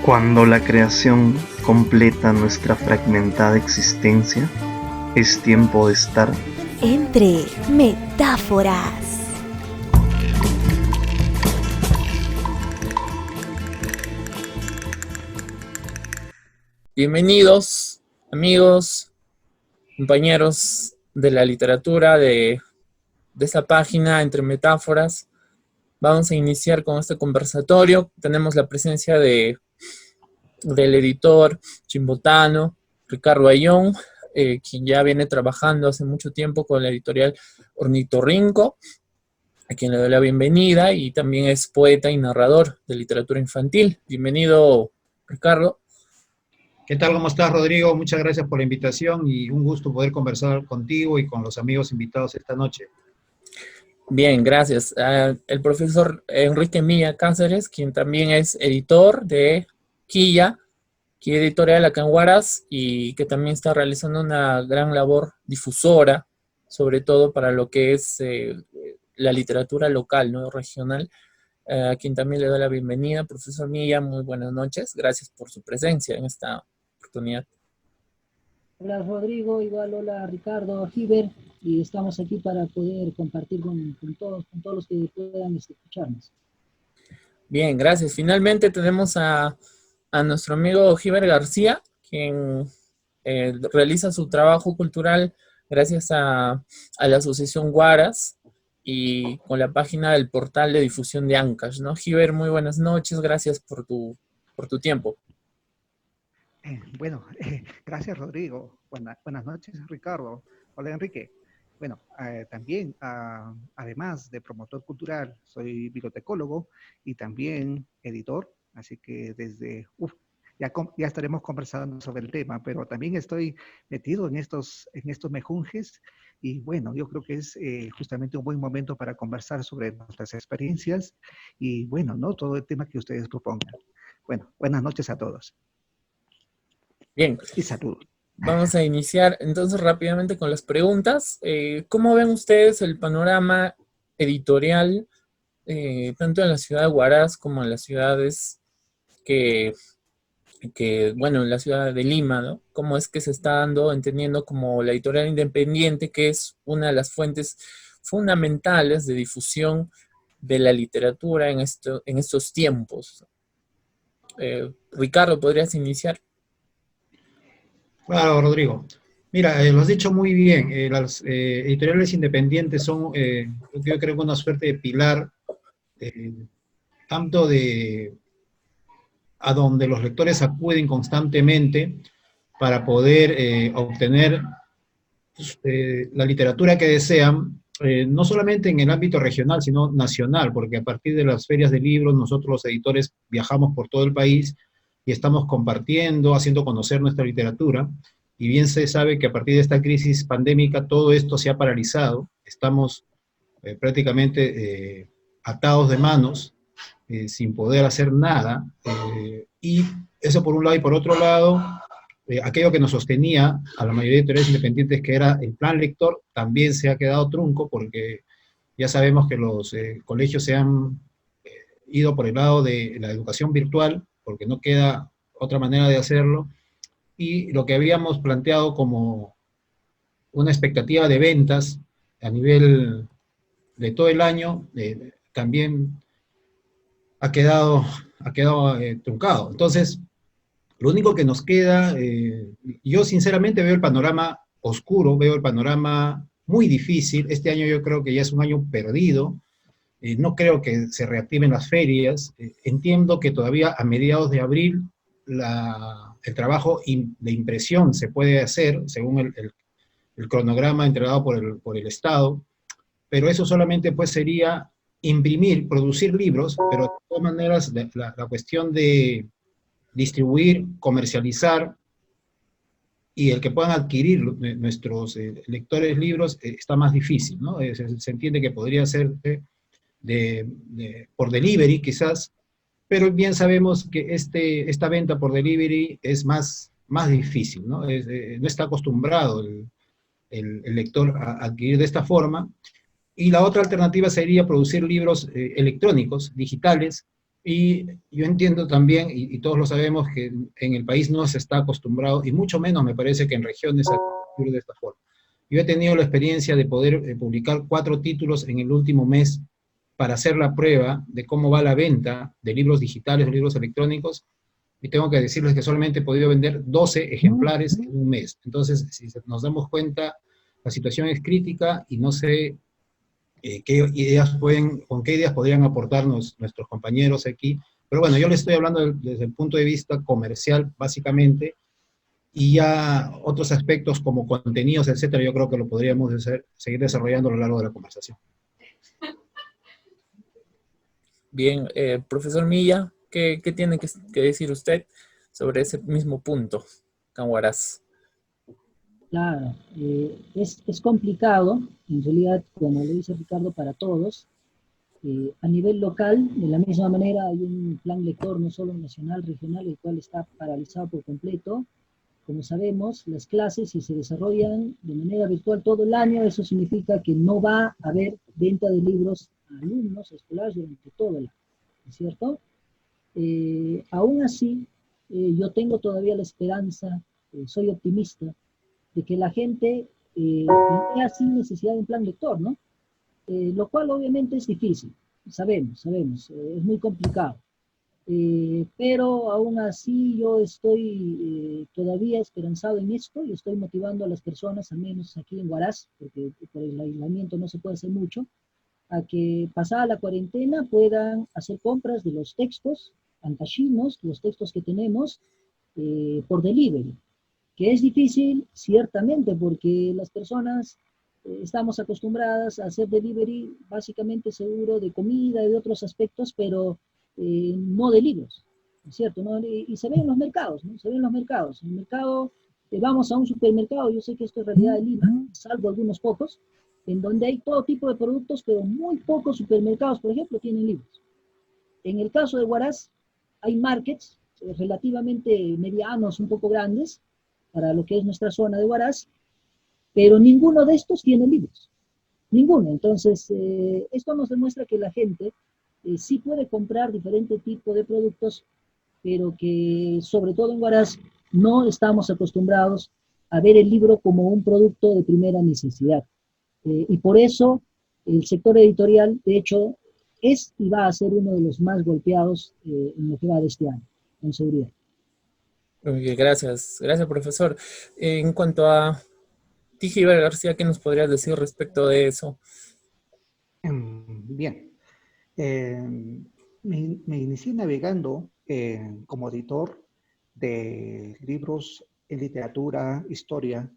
Cuando la creación completa nuestra fragmentada existencia, es tiempo de estar entre metáforas. Bienvenidos, amigos, compañeros de la literatura de esta página Entre Metáforas. Vamos a iniciar con este conversatorio. Tenemos la presencia del editor chimbotano, Ricardo Ayón, quien ya viene trabajando hace mucho tiempo con la editorial Ornitorrinco, a quien le doy la bienvenida, y también es poeta y narrador de literatura infantil. Bienvenido, Ricardo. ¿Qué tal? ¿Cómo estás, Rodrigo? Muchas gracias por la invitación y un gusto poder conversar contigo y con los amigos invitados esta noche. Bien, gracias. El profesor Enrique Milla Cáceres, quien también es editor de Quilla Editorial acá en Huaraz, y que también está realizando una gran labor difusora, sobre todo para lo que es la literatura local, ¿no? Regional, a quien también le doy la bienvenida. Profesor Milla, muy buenas noches. Gracias por su presencia en esta oportunidad. Hola Rodrigo, igual hola Ricardo, Giver, y estamos aquí para poder compartir con todos los que puedan escucharnos. Bien, gracias. Finalmente tenemos a nuestro amigo Giver García, quien realiza su trabajo cultural gracias a la Asociación Huaraz y con la página del portal de difusión de Ancash, ¿no? Giver, muy buenas noches, gracias por tu tiempo. Gracias Rodrigo. Buenas noches Ricardo. Hola Enrique. Bueno, también, además de promotor cultural, soy bibliotecólogo y también editor, así que ya estaremos conversando sobre el tema, pero también estoy metido en estos mejunjes y bueno, yo creo que es justamente un buen momento para conversar sobre nuestras experiencias y bueno, ¿no? Todo el tema que ustedes propongan. Bueno, buenas noches a todos. Bien. Y saludos. Vamos a iniciar entonces rápidamente con las preguntas. ¿Cómo ven ustedes el panorama editorial, tanto en la ciudad de Huaraz como en las ciudades bueno, en la ciudad de Lima, ¿no? ¿Cómo es que se está dando, entendiendo como la editorial independiente, que es una de las fuentes fundamentales de difusión de la literatura en estos tiempos? Ricardo, ¿podrías iniciar? Claro, Rodrigo. Mira, lo has dicho muy bien. Las editoriales independientes son, yo creo, una suerte de pilar, tanto a donde los lectores acuden constantemente para poder obtener la literatura que desean, no solamente en el ámbito regional, sino nacional, porque a partir de las ferias de libros, nosotros los editores viajamos por todo el país y estamos compartiendo, haciendo conocer nuestra literatura, y bien se sabe que a partir de esta crisis pandémica todo esto se ha paralizado, estamos prácticamente atados de manos, sin poder hacer nada, y eso por un lado, y por otro lado, aquello que nos sostenía a la mayoría de editoriales independientes, que era el plan lector, también se ha quedado trunco, porque ya sabemos que los colegios se han ido por el lado de la educación virtual, porque no queda otra manera de hacerlo, y lo que habíamos planteado como una expectativa de ventas a nivel de todo el año, también ha quedado truncado. Entonces, lo único que nos queda, yo sinceramente veo el panorama oscuro, veo el panorama muy difícil. Este año yo creo que ya es un año perdido. No creo que se reactiven las ferias. Entiendo que todavía a mediados de abril el trabajo de impresión se puede hacer según el cronograma entregado por el Estado, pero eso solamente pues sería imprimir, producir libros, pero de todas maneras la cuestión de distribuir, comercializar y el que puedan adquirir nuestros lectores libros está más difícil, ¿no? Se entiende que podría ser por delivery quizás, pero bien sabemos que esta venta por delivery es más difícil, ¿no? No está acostumbrado el lector a adquirir de esta forma. Y la otra alternativa sería producir libros electrónicos, digitales, Y yo entiendo también, y todos lo sabemos, que en el país no se está acostumbrado, y mucho menos me parece que en regiones a escribir de esta forma. Yo he tenido la experiencia de poder publicar 4 títulos en el último mes para hacer la prueba de cómo va la venta de libros digitales o libros electrónicos, y tengo que decirles que solamente he podido vender 12 ejemplares en un mes. Entonces, si nos damos cuenta, la situación es crítica y no sé con qué ideas podrían aportarnos nuestros compañeros aquí. Pero bueno, yo le estoy hablando desde el punto de vista comercial, básicamente, y ya otros aspectos como contenidos, etcétera, yo creo que lo podríamos seguir desarrollando a lo largo de la conversación. Bien, profesor Milla, ¿qué tiene que decir usted sobre ese mismo punto, Canguaraz? Claro, es complicado, en realidad, como lo dice Ricardo, para todos. A nivel local, de la misma manera, hay un plan lector, no solo nacional, regional, el cual está paralizado por completo. Como sabemos, las clases, si se desarrollan de manera virtual todo el año, eso significa que no va a haber venta de libros a alumnos escolares durante todo el año, ¿no es cierto? Aún así, yo tengo todavía la esperanza, soy optimista, de que la gente lea sin necesidad de un plan lector, ¿no? Lo cual obviamente es difícil, sabemos, es muy complicado. Pero aún así yo estoy todavía esperanzado en esto y estoy motivando a las personas, al menos aquí en Huaraz, porque por el aislamiento no se puede hacer mucho, a que pasada la cuarentena puedan hacer compras de los textos antachinos, los textos que tenemos, por delivery, que es difícil, ciertamente, porque las personas estamos acostumbradas a hacer delivery básicamente seguro de comida y de otros aspectos, pero no de libros, ¿no es cierto? ¿No? Y se ven en los mercados, ¿no? Se ven en los mercados. En el mercado, vamos a un supermercado, yo sé que esto es realidad de Lima, salvo algunos pocos, en donde hay todo tipo de productos, pero muy pocos supermercados, por ejemplo, tienen libros. En el caso de Huaraz, hay markets relativamente medianos, un poco grandes, para lo que es nuestra zona de Huaraz, pero ninguno de estos tiene libros. Ninguno. Entonces, esto nos demuestra que la gente sí puede comprar diferente tipo de productos, pero que sobre todo en Huaraz no estamos acostumbrados a ver el libro como un producto de primera necesidad. Y por eso el sector editorial, de hecho, es y va a ser uno de los más golpeados en lo que va de este año, con seguridad. Gracias, profesor. En cuanto a Tijiber García, ¿qué nos podrías decir respecto de eso? Bien, me inicié navegando como editor de libros en literatura, historia,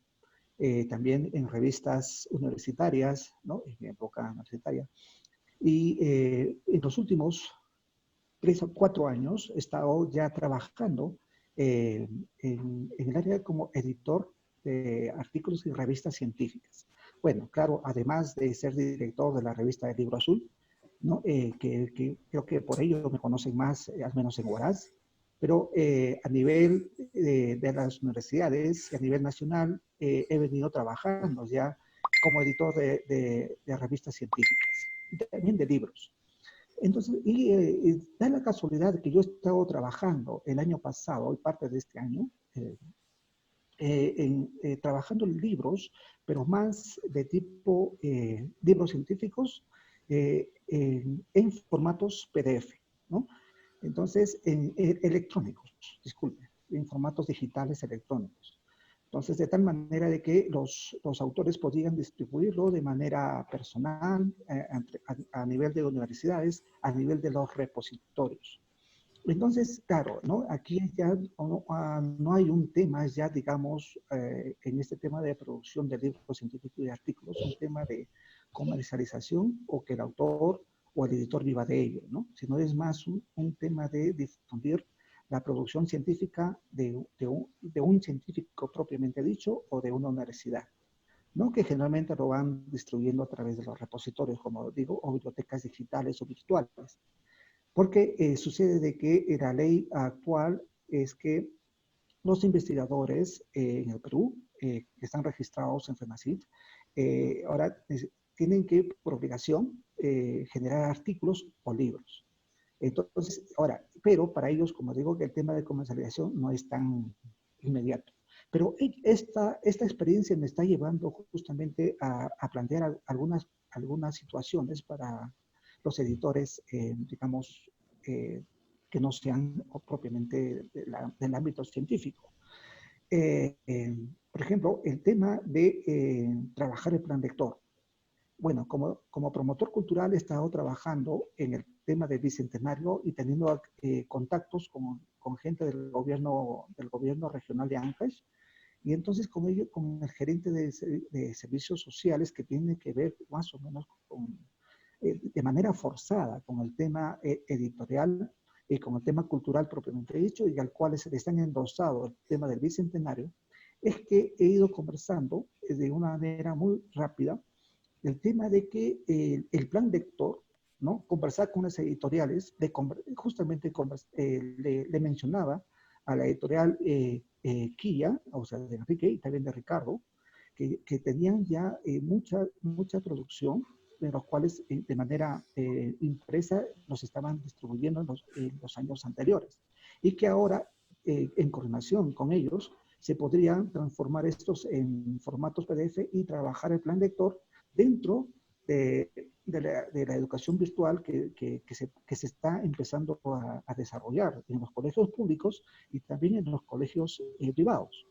también en revistas universitarias, ¿no? En mi época universitaria. Y en los últimos 3 o 4 años he estado ya trabajando en el área como editor de artículos y revistas científicas. Bueno, claro, además de ser director de la revista del Libro Azul, ¿no? Que creo que por ello me conocen más, al menos en Huaraz, pero a nivel de las universidades y a nivel nacional he venido trabajando ya como editor de revistas científicas, también de libros. Entonces, da la casualidad de que yo he estado trabajando el año pasado y parte de este año, trabajando en libros, pero más de tipo libros científicos en formatos PDF, ¿no? Entonces, electrónicos, disculpe, en formatos digitales electrónicos. Entonces, de tal manera de que los autores podían distribuirlo de manera personal, a nivel de universidades, a nivel de los repositorios. Entonces, claro, ¿no? Aquí ya no hay un tema, ya digamos, en este tema de producción de libros científicos y artículos, un tema de comercialización o que el autor o el editor viva de ello, ¿no? Sino es más un tema de difundir la producción científica de un científico propiamente dicho o de una universidad, ¿no? Que generalmente lo van distribuyendo a través de los repositorios, como digo, o bibliotecas digitales o virtuales. Porque sucede de que la ley actual es que los investigadores en el Perú, que están registrados en FENACYT, ahora tienen que, por obligación, generar artículos o libros. Entonces, ahora, pero para ellos, como digo, que el tema de comercialización no es tan inmediato. Pero esta experiencia me está llevando justamente a plantear algunas situaciones para los editores, digamos, que no sean propiamente del ámbito científico. Por ejemplo, el tema de trabajar el plan lector. Bueno, como promotor cultural he estado trabajando en el tema del Bicentenario y teniendo contactos con gente del gobierno regional de Ancash, y entonces con ello, con el gerente de servicios sociales que tiene que ver más o menos de manera forzada con el tema editorial y con el tema cultural propiamente dicho, y al cual se le están endosado el tema del Bicentenario, es que he ido conversando de una manera muy rápida el tema de que el plan lector, ¿no? Conversar con las editoriales, justamente le mencionaba a la editorial Quilla, o sea, de Enrique y también de Ricardo, que tenían ya mucha producción, de los cuales de manera impresa los estaban distribuyendo en los años anteriores. Y que ahora, en coordinación con ellos, se podrían transformar estos en formatos PDF y trabajar el plan lector dentro de la educación virtual que se está empezando a desarrollar en los colegios públicos y también en los colegios privados.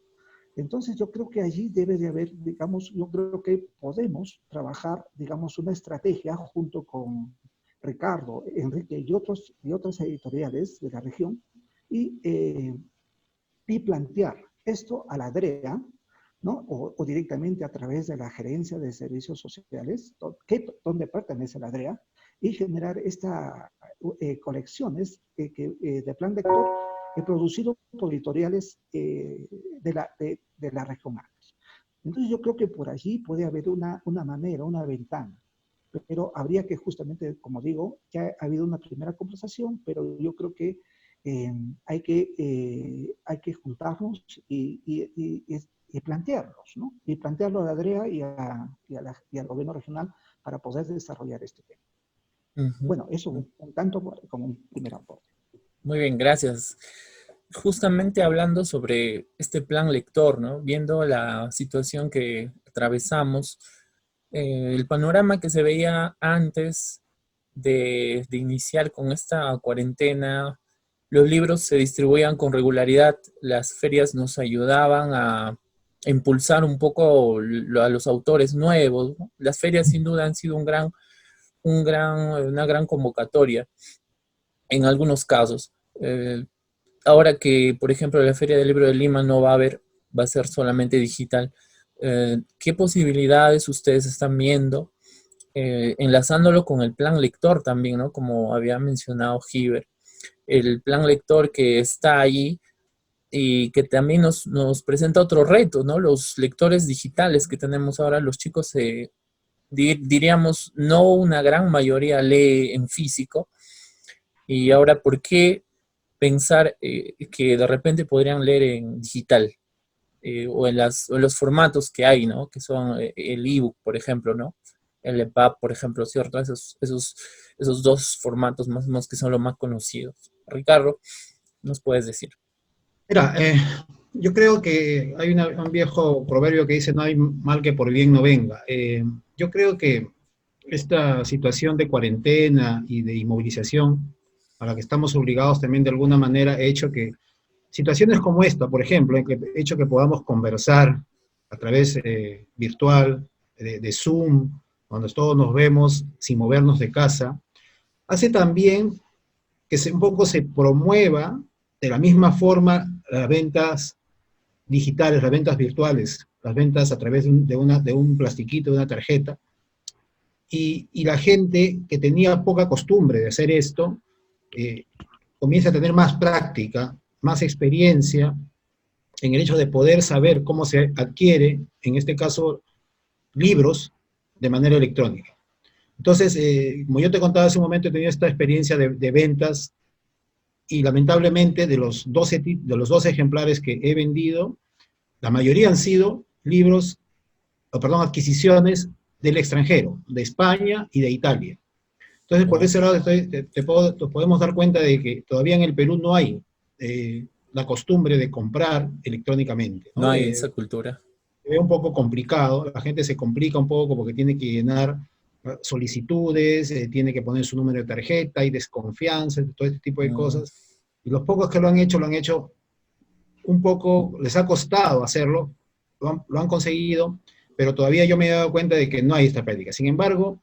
Entonces yo creo que allí debe de haber, digamos, yo creo que podemos trabajar, digamos, una estrategia junto con Ricardo, Enrique y otras editoriales de la región y plantear esto a la DREA, ¿no? O directamente a través de la Gerencia de Servicios Sociales, donde pertenece la DREA, y generar estas colecciones de plan lector producido por editoriales de la región Ancash. Entonces yo creo que por allí puede haber una manera, una ventana, pero habría que justamente, como digo, ya ha habido una primera conversación, pero yo creo que hay que juntarnos y plantearlos, ¿no? Y plantearlo a la DREA y al gobierno regional para poder desarrollar este tema. Bueno, eso un tanto como un primer aporte. Muy bien, gracias. Justamente hablando sobre este plan lector, ¿no? Viendo la situación que atravesamos, el panorama que se veía antes de iniciar con esta cuarentena, los libros se distribuían con regularidad, las ferias nos ayudaban a impulsar un poco a los autores nuevos, ¿no? Las ferias sin duda han sido una gran convocatoria en algunos casos. Ahora que, por ejemplo, la Feria del Libro de Lima no va a ser solamente digital, ¿qué posibilidades ustedes están viendo? Enlazándolo con el plan lector también, ¿no? Como había mencionado Giver, el plan lector que está allí y que también nos presenta otro reto, ¿no? Los lectores digitales que tenemos ahora, los chicos, diríamos, no una gran mayoría lee en físico, y ahora, ¿por qué pensar que de repente podrían leer en digital? O en los formatos que hay, ¿no? Que son el ebook, por ejemplo, ¿no? El EPUB, por ejemplo, ¿cierto? Esos dos formatos más o menos que son los más conocidos. Ricardo, ¿nos puedes decir? Mira, yo creo que hay un viejo proverbio que dice no hay mal que por bien no venga. Yo creo que esta situación de cuarentena y de inmovilización a la que estamos obligados también de alguna manera ha hecho que situaciones como esta, por ejemplo, ha hecho que podamos conversar a través virtual, de Zoom, cuando todos nos vemos sin movernos de casa, hace también que un poco se promueva de la misma forma las ventas digitales, las ventas virtuales, las ventas a través de un plastiquito, de una tarjeta, y la gente que tenía poca costumbre de hacer esto, comienza a tener más práctica, más experiencia en el hecho de poder saber cómo se adquiere, en este caso, libros de manera electrónica. Entonces, como yo te contaba hace un momento, he tenido esta experiencia de ventas y lamentablemente de los 12 ejemplares que he vendido, la mayoría han sido adquisiciones del extranjero, de España y de Italia. Entonces, por ese lado podemos dar cuenta de que todavía en el Perú no hay la costumbre de comprar electrónicamente, ¿no? No hay esa cultura. Se ve un poco complicado, la gente se complica un poco porque tiene que llenar solicitudes, tiene que poner su número de tarjeta, hay desconfianza, todo este tipo de cosas. Y los pocos que lo han hecho un poco, les ha costado hacerlo, lo han conseguido, pero todavía yo me he dado cuenta de que no hay esta práctica. Sin embargo,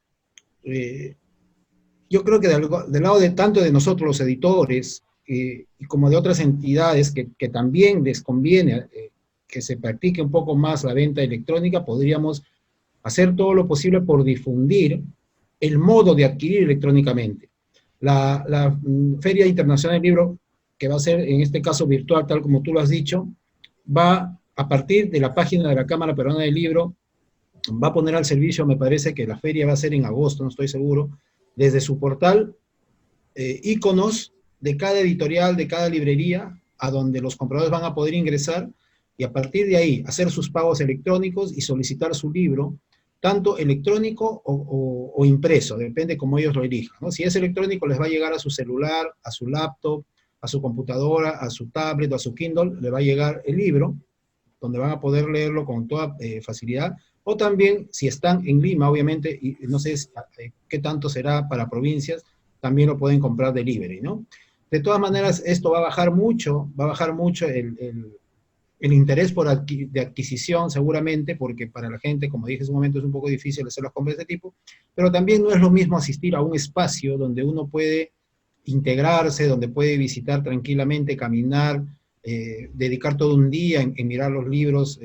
yo creo que del lado de tanto de nosotros los editores y como de otras entidades que también les conviene que se practique un poco más la venta electrónica, podríamos hacer todo lo posible por difundir el modo de adquirir electrónicamente. La Feria Internacional del Libro, que va a ser en este caso virtual, tal como tú lo has dicho, va a partir de la página de la Cámara Peruana del Libro, va a poner al servicio, me parece que la feria va a ser en agosto, no estoy seguro, desde su portal, íconos de cada editorial, de cada librería, a donde los compradores van a poder ingresar, y a partir de ahí hacer sus pagos electrónicos y solicitar su libro, tanto electrónico o impreso, depende como ellos lo elijan, ¿no? Si es electrónico, les va a llegar a su celular, a su laptop, a su computadora, a su tablet o a su Kindle, le va a llegar el libro, donde van a poder leerlo con toda facilidad, o también, si están en Lima, obviamente, y no sé qué tanto será para provincias, también lo pueden comprar delivery, ¿no? De todas maneras, esto va a bajar mucho el interés de adquisición, seguramente, porque para la gente, como dije en un momento, es un poco difícil hacer las compras de este tipo, pero también no es lo mismo asistir a un espacio donde uno puede integrarse, donde puede visitar tranquilamente, caminar, dedicar todo un día en mirar los libros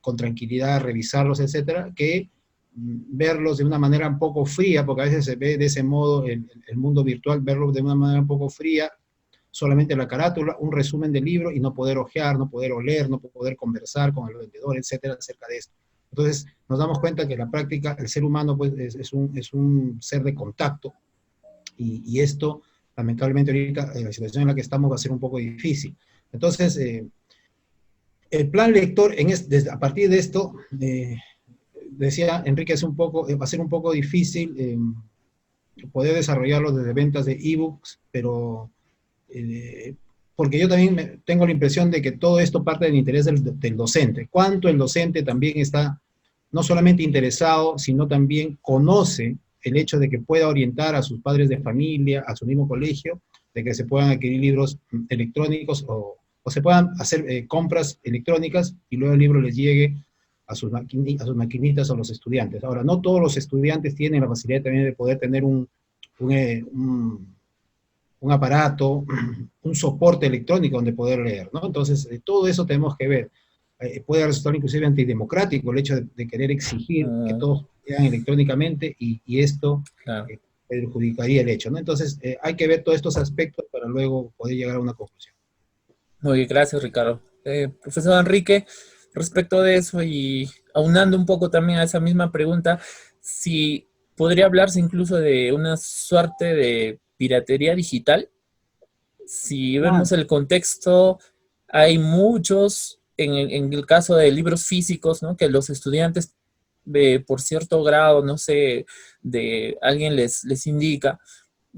con tranquilidad, revisarlos, etcétera, que verlos de una manera un poco fría, porque a veces se ve de ese modo el mundo virtual, verlo de una manera un poco fría, solamente la carátula, un resumen del libro y no poder hojear, no poder oler, no poder conversar con el vendedor, etcétera, acerca de esto. Entonces nos damos cuenta que en la práctica el ser humano pues, es un ser de contacto y esto lamentablemente ahorita en la situación en la que estamos va a ser un poco difícil. Entonces el plan lector a partir de esto decía Enrique, va a ser un poco difícil poder desarrollarlo desde ventas de ebooks, pero porque yo también tengo la impresión de que todo esto parte del interés del docente. Cuánto el docente también está no solamente interesado, sino también conoce el hecho de que pueda orientar a sus padres de familia, a su mismo colegio, de que se puedan adquirir libros electrónicos o se puedan hacer compras electrónicas y luego el libro les llegue a sus maquinitas a los estudiantes. Ahora, no todos los estudiantes tienen la facilidad también de poder tener un aparato, un soporte electrónico donde poder leer, ¿no? Entonces, todo eso tenemos que ver. Puede resultar inclusive antidemocrático el hecho de querer exigir que todos lean electrónicamente y esto perjudicaría el hecho, ¿no? Entonces, hay que ver todos estos aspectos para luego poder llegar a una conclusión. Muy bien, gracias, Ricardo. Profesor Enrique, respecto de eso y aunando un poco también a esa misma pregunta, si podría hablarse incluso de una suerte de piratería digital. Si vemos el contexto, hay muchos, en el caso de libros físicos, ¿no? Que los estudiantes, por cierto grado, no sé, de alguien les indica,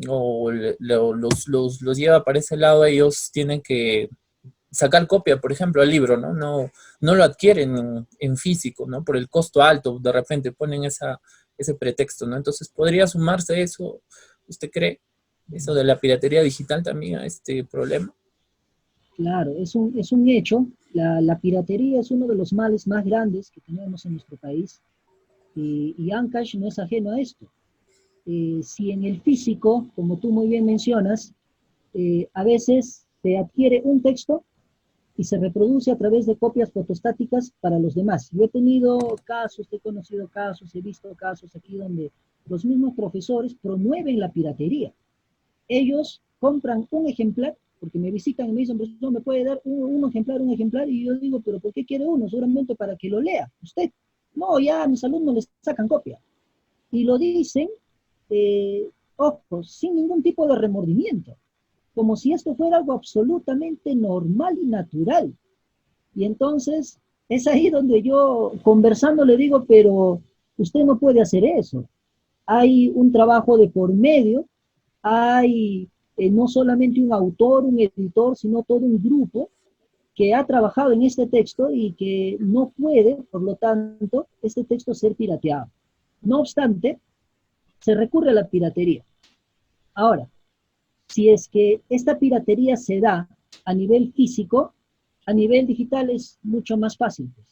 o los lleva para ese lado, ellos tienen que sacar copia, por ejemplo, al libro, ¿no? No lo adquieren en físico, ¿no? Por el costo alto, de repente ponen ese pretexto, ¿no? Entonces, ¿podría sumarse eso, usted cree? Eso de la piratería digital también a este problema. Claro, es un hecho. La piratería es uno de los males más grandes que tenemos en nuestro país y Ancash no es ajeno a esto. Si en el físico, como tú muy bien mencionas, a veces se adquiere un texto y se reproduce a través de copias fotostáticas para los demás. Yo he tenido casos, he conocido casos, he visto casos aquí donde los mismos profesores promueven la piratería. Ellos compran un ejemplar, porque me visitan y me dicen, profesor, ¿me puede dar un ejemplar? Y yo digo, ¿pero por qué quiere uno? Seguramente para que lo lea usted. No, ya a mis alumnos les sacan copia. Y lo dicen, ojo, sin ningún tipo de remordimiento, como si esto fuera algo absolutamente normal y natural. Y entonces, es ahí donde yo, conversando, le digo, pero usted no puede hacer eso. hay un trabajo de por medio, hay no solamente un autor, un editor, sino todo un grupo que ha trabajado en este texto y que no puede, por lo tanto, este texto ser pirateado. No obstante, se recurre a la piratería. Ahora, si es que esta piratería se da a nivel físico, a nivel digital es mucho más fácil, pues,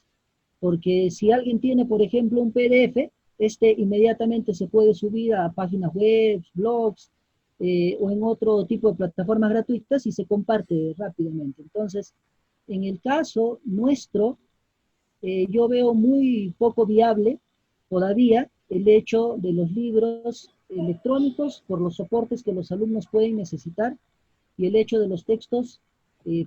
porque si alguien tiene, por ejemplo, un PDF, este inmediatamente se puede subir a páginas web, blogs, o en otro tipo de plataformas gratuitas y se comparte rápidamente. Entonces, en el caso nuestro, yo veo muy poco viable todavía el hecho de los libros electrónicos por los soportes que los alumnos pueden necesitar y el hecho de los textos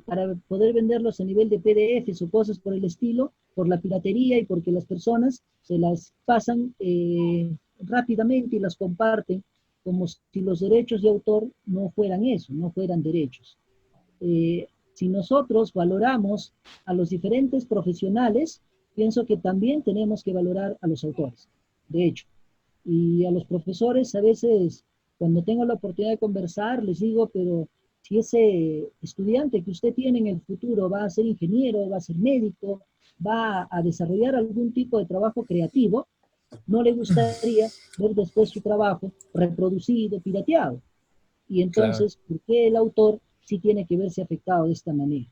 para poder venderlos a nivel de PDFs o cosas por el estilo, por la piratería y porque las personas se las pasan rápidamente y las comparten como si los derechos de autor no fueran eso, no fueran derechos. Si nosotros valoramos a los diferentes profesionales, pienso que también tenemos que valorar a los autores, de hecho. Y a los profesores a veces, cuando tengo la oportunidad de conversar, les digo, pero si ese estudiante que usted tiene en el futuro va a ser ingeniero, va a ser médico, va a desarrollar algún tipo de trabajo creativo, ¿no le gustaría ver después su trabajo reproducido, pirateado? Y Claro. entonces, ¿por qué el autor sí tiene que verse afectado de esta manera?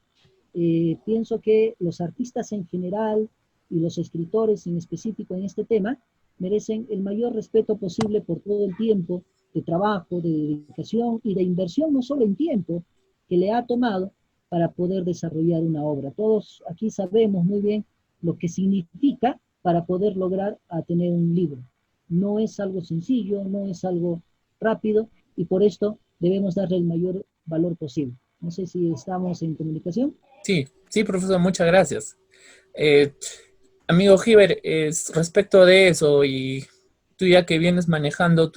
Pienso que los artistas en general y los escritores en específico en este tema merecen el mayor respeto posible por todo el tiempo de trabajo, de dedicación y de inversión, no solo en tiempo, que le ha tomado para poder desarrollar una obra. Todos aquí sabemos muy bien lo que significa para poder lograr a tener un libro. No es algo sencillo, no es algo rápido, y por esto debemos darle el mayor valor posible. No sé si estamos en comunicación. Sí, sí, profesor, muchas gracias. Eh, Amigo Giver, respecto de eso, y tú ya que vienes manejando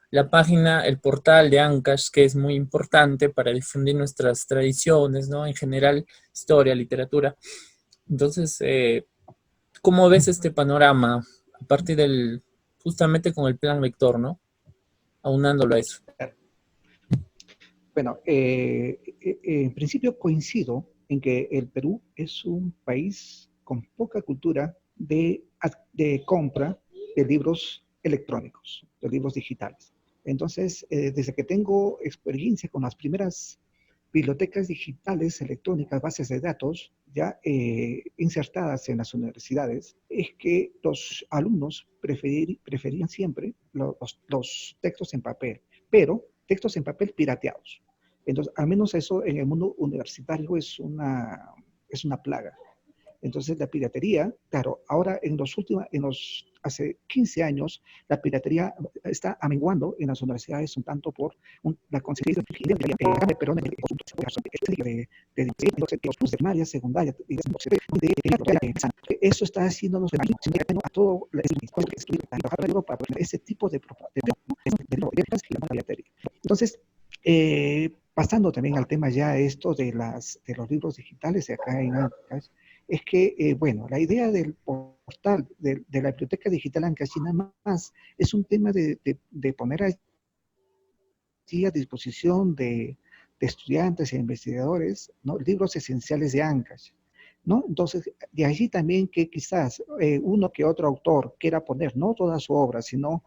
la página, el portal de Ancash, que es muy importante para difundir nuestras tradiciones, ¿no? En general, historia, literatura. Entonces, ¿cómo ves este panorama a partir justamente con el plan vector, ¿no? Aunándolo a eso. Bueno, en principio coincido en que el Perú es un país con poca cultura de compra de libros electrónicos, de libros digitales. Entonces, desde que tengo experiencia con las primeras bibliotecas digitales electrónicas, bases de datos, ya insertadas en las universidades, es que los alumnos preferían siempre los textos en papel, pero textos en papel pirateados. Entonces, al menos eso en el mundo universitario es una plaga. Entonces, la piratería, claro, ahora hace 15 años, la piratería está amenguando en las universidades un tanto por la consecuencia de los de primaria, secundaria, eso está haciéndonos a todo Europa, ese tipo de piratería. Entonces, pasando también al tema ya esto de los libros digitales acá en Ancas, es que, bueno, la idea del portal, de la biblioteca digital Ancash nada más es un tema de poner allí a disposición de estudiantes e investigadores, ¿no? Libros esenciales de Ancash, ¿no? Entonces, de allí también que quizás uno que otro autor quiera poner, no toda su obra, sino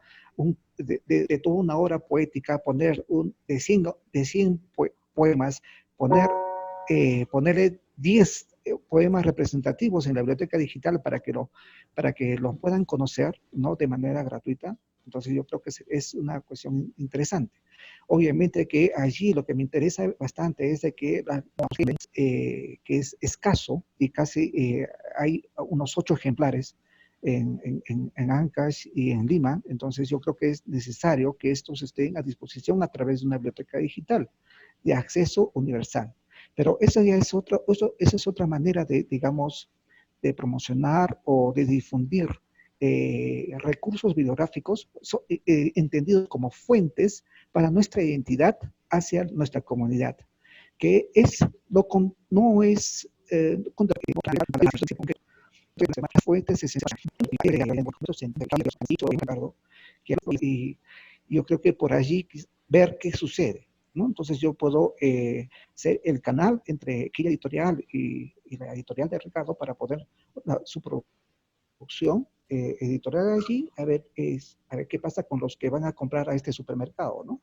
de toda una obra poética, poner de 100 poemas, ponerle 10 poemas representativos en la biblioteca digital para que los puedan conocer, ¿no? De manera gratuita. Entonces yo creo que es una cuestión interesante. Obviamente que allí lo que me interesa bastante es de que que es escaso y casi hay unos 8 ejemplares en Ancash y en Lima. Entonces yo creo que es necesario que estos estén a disposición a través de una biblioteca digital de acceso universal. Pero esa ya es esa es otra manera de, digamos, de promocionar o de difundir recursos bibliográficos entendidos como fuentes para nuestra identidad hacia nuestra comunidad, que no es fuentes esenciales Y yo creo que por allí ver qué sucede, ¿no? Entonces yo puedo ser el canal entre Quilla Editorial y la editorial de Ricardo para poder su producción editorial allí, a ver qué pasa con los que van a comprar a este supermercado, ¿no?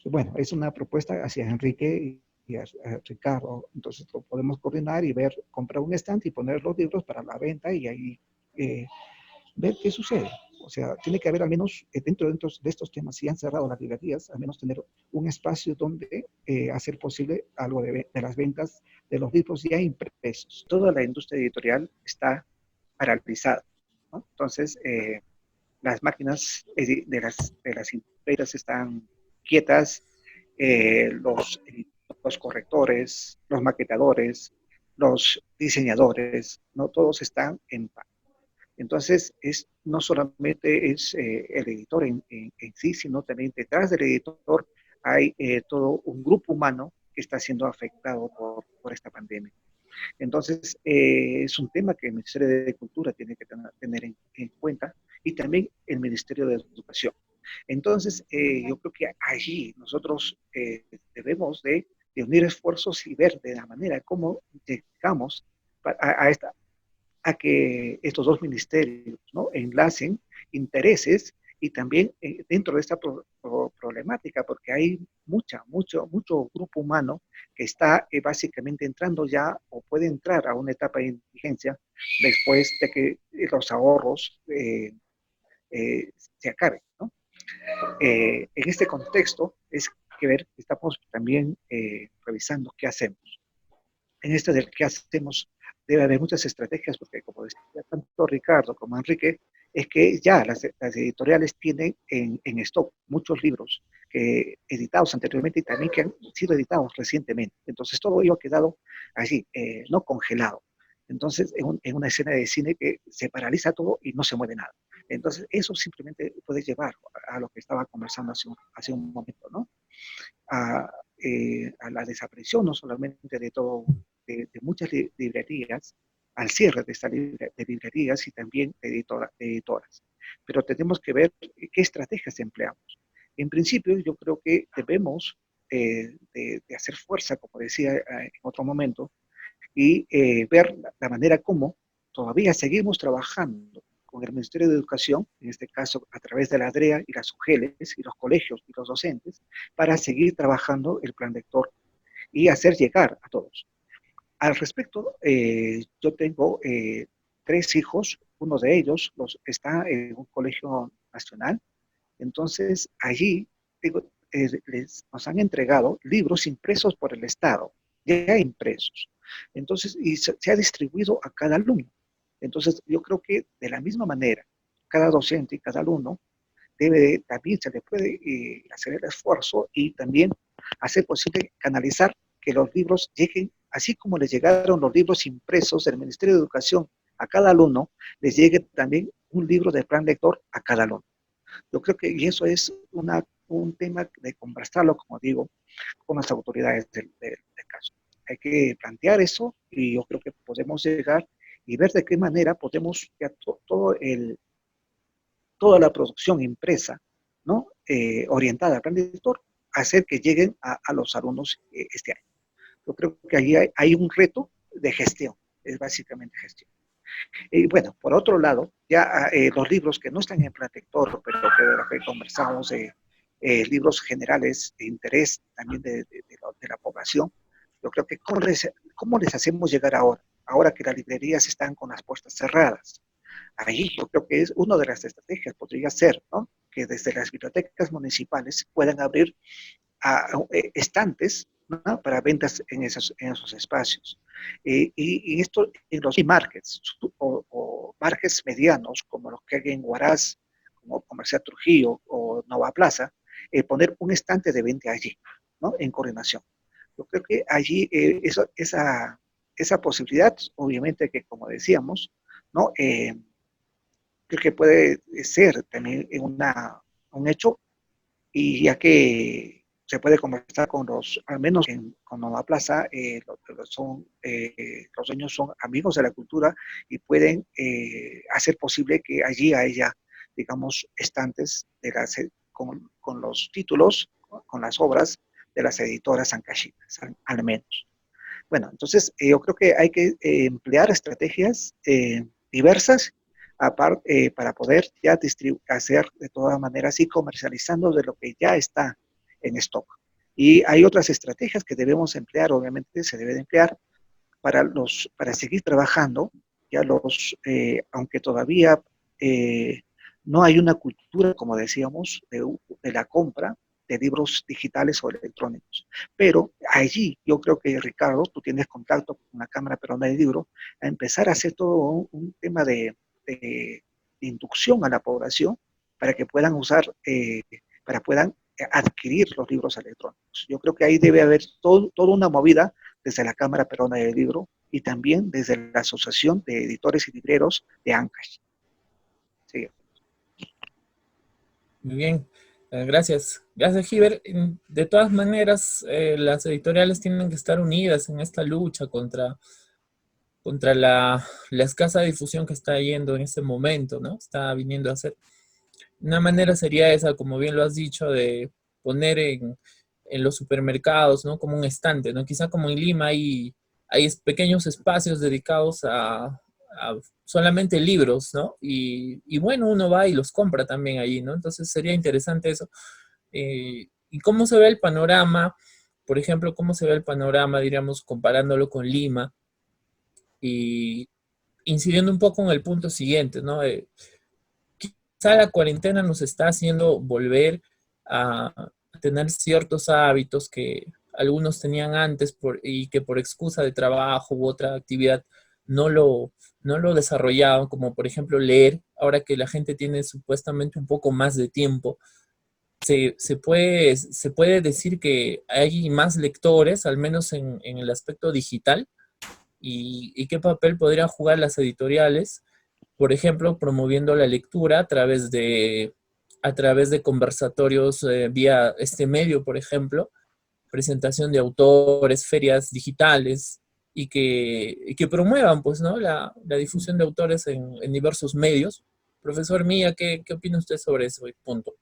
Bueno, es una propuesta hacia Enrique y a Ricardo, entonces lo podemos coordinar y ver, comprar un stand y poner los libros para la venta y ahí ver qué sucede. O sea, tiene que haber al menos, dentro de estos temas, si han cerrado las librerías, al menos tener un espacio donde hacer posible algo de las ventas de los libros ya impresos. Toda la industria editorial está paralizada, ¿no? Entonces, las máquinas de las impresoras están quietas, los correctores, los maquetadores, los diseñadores, no todos están en paz. Entonces, no solamente es el editor en sí, sino también detrás del editor hay todo un grupo humano que está siendo afectado por esta pandemia. Entonces, es un tema que el Ministerio de Cultura tiene que tener en cuenta y también el Ministerio de Educación. Entonces, yo creo que allí nosotros debemos de unir esfuerzos y ver de la manera cómo llegamos a que estos dos ministerios, ¿no?, enlacen intereses y también dentro de esta problemática, porque hay mucho grupo humano que está básicamente entrando ya o puede entrar a una etapa de indigencia después de que los ahorros se acaben, ¿no? En este contexto es que ver, estamos también revisando qué hacemos. En este del qué hacemos debe haber muchas estrategias, porque como decía tanto Ricardo como Enrique, es que ya las editoriales tienen en stock muchos libros que editados anteriormente y también que han sido editados recientemente. Entonces todo ello ha quedado allí, no congelado. Entonces, en una escena de cine que se paraliza todo y no se mueve nada. Entonces, eso simplemente puede llevar a lo que estaba conversando hace un momento, ¿no? A la desaparición no solamente de muchas librerías, al cierre de estas librerías y también de editoras. Pero tenemos que ver qué estrategias empleamos. En principio, yo creo que debemos de hacer fuerza, como decía en otro momento, y ver la manera como todavía seguimos trabajando con el Ministerio de Educación, en este caso a través de la ADREA y las UGELES y los colegios y los docentes, para seguir trabajando el plan lector y hacer llegar a todos. Al respecto, yo tengo 3 hijos, uno de ellos está en un colegio nacional, entonces allí nos han entregado libros impresos por el Estado, ya impresos, entonces, y se ha distribuido a cada alumno. Entonces, yo creo que de la misma manera, cada docente y cada alumno también se le puede hacer el esfuerzo y también hacer posible canalizar que los libros lleguen, así como les llegaron los libros impresos del Ministerio de Educación a cada alumno, les llegue también un libro de plan lector a cada alumno. Yo creo que y eso es un tema de conversarlo, como digo, con las autoridades del caso. Hay que plantear eso y yo creo que podemos llegar y ver de qué manera podemos ya toda la producción impresa, ¿no?, orientada al plan lector, hacer que lleguen a los alumnos este año. Yo creo que ahí hay un reto de gestión, es básicamente gestión. Y bueno, por otro lado, ya los libros que no están en plan lector, pero que de lo que conversamos, libros generales de interés también de la población, yo creo que ¿cómo les hacemos llegar ahora que las librerías están con las puertas cerradas? Ahí yo creo que es una de las estrategias, podría ser, ¿no?, que desde las bibliotecas municipales puedan abrir estantes, ¿no?, para ventas en esos espacios. Y esto en los markets o markets medianos, como los que hay en Huaraz, como Comercial Trujillo o Nova Plaza, poner un estante de venta allí, ¿no?, en coordinación. Yo creo que allí esa posibilidad, obviamente que como decíamos, ¿no?, creo que puede ser también un hecho, y ya que se puede conversar con al menos con Nova Plaza, los dueños son amigos de la cultura y pueden hacer posible que allí haya digamos, estantes con los títulos, con las obras de las editoras ancashitas, al menos. Bueno, entonces yo creo que hay que emplear estrategias diversas para poder ya hacer de todas maneras y comercializando de lo que ya está en stock. Y hay otras estrategias que debemos emplear, obviamente se debe de emplear para seguir trabajando, ya aunque todavía no hay una cultura, como decíamos, de la compra de libros digitales o electrónicos. Pero allí yo creo que, Ricardo, tú tienes contacto con la Cámara Peruana del Libro, a empezar a hacer todo un tema de inducción a la población para que puedan puedan adquirir los libros electrónicos. Yo creo que ahí debe haber toda una movida desde la Cámara Peruana del Libro y también desde la Asociación de Editores y Libreros de Ancash. Sí. Muy bien, gracias. Gracias, Giver. De todas maneras, las editoriales tienen que estar unidas en esta lucha contra la escasa difusión que está yendo en este momento, ¿no? Está viniendo a ser. Una manera sería esa, como bien lo has dicho, de poner en los supermercados, ¿no? Como un estante, ¿no? Quizá como en Lima hay pequeños espacios dedicados a solamente libros, ¿no? Y bueno, uno va y los compra también allí, ¿no? Entonces sería interesante eso. ¿Y cómo se ve el panorama? Por ejemplo, ¿cómo se ve el panorama, diríamos, comparándolo con Lima? Y incidiendo un poco en el punto siguiente, ¿no? Quizá la cuarentena nos está haciendo volver a tener ciertos hábitos que algunos tenían antes y que por excusa de trabajo u otra actividad no lo desarrollaban, como por ejemplo leer. Ahora que la gente tiene supuestamente un poco más de tiempo, se puede decir que hay más lectores, al menos en el aspecto digital, y qué papel podrían jugar las editoriales, por ejemplo, promoviendo la lectura a través de conversatorios vía este medio, por ejemplo, presentación de autores, ferias digitales, y que promuevan, pues, ¿no? la difusión de autores en diversos medios. Profesor Mía, ¿qué opina usted sobre ese punto?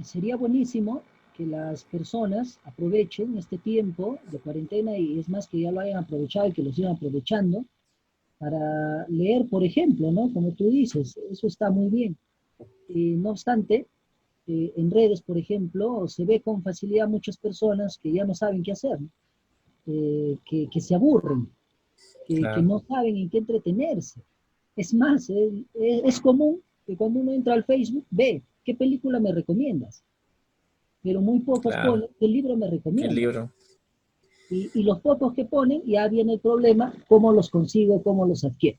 Sería buenísimo que las personas aprovechen este tiempo de cuarentena, y es más que ya lo hayan aprovechado y que lo sigan aprovechando para leer, por ejemplo, ¿no? Como tú dices, eso está muy bien. No obstante, en redes, por ejemplo, se ve con facilidad muchas personas que ya no saben qué hacer, ¿no? Que se aburren, Claro. que no saben en qué entretenerse. Es más, es común que cuando uno entra al Facebook, ve qué película me recomiendas, pero muy pocos Claro. ponen qué libro me ¿Qué recomiendas. libro? Y los pocos que ponen, ya viene el problema, cómo los consigo, cómo los adquiero.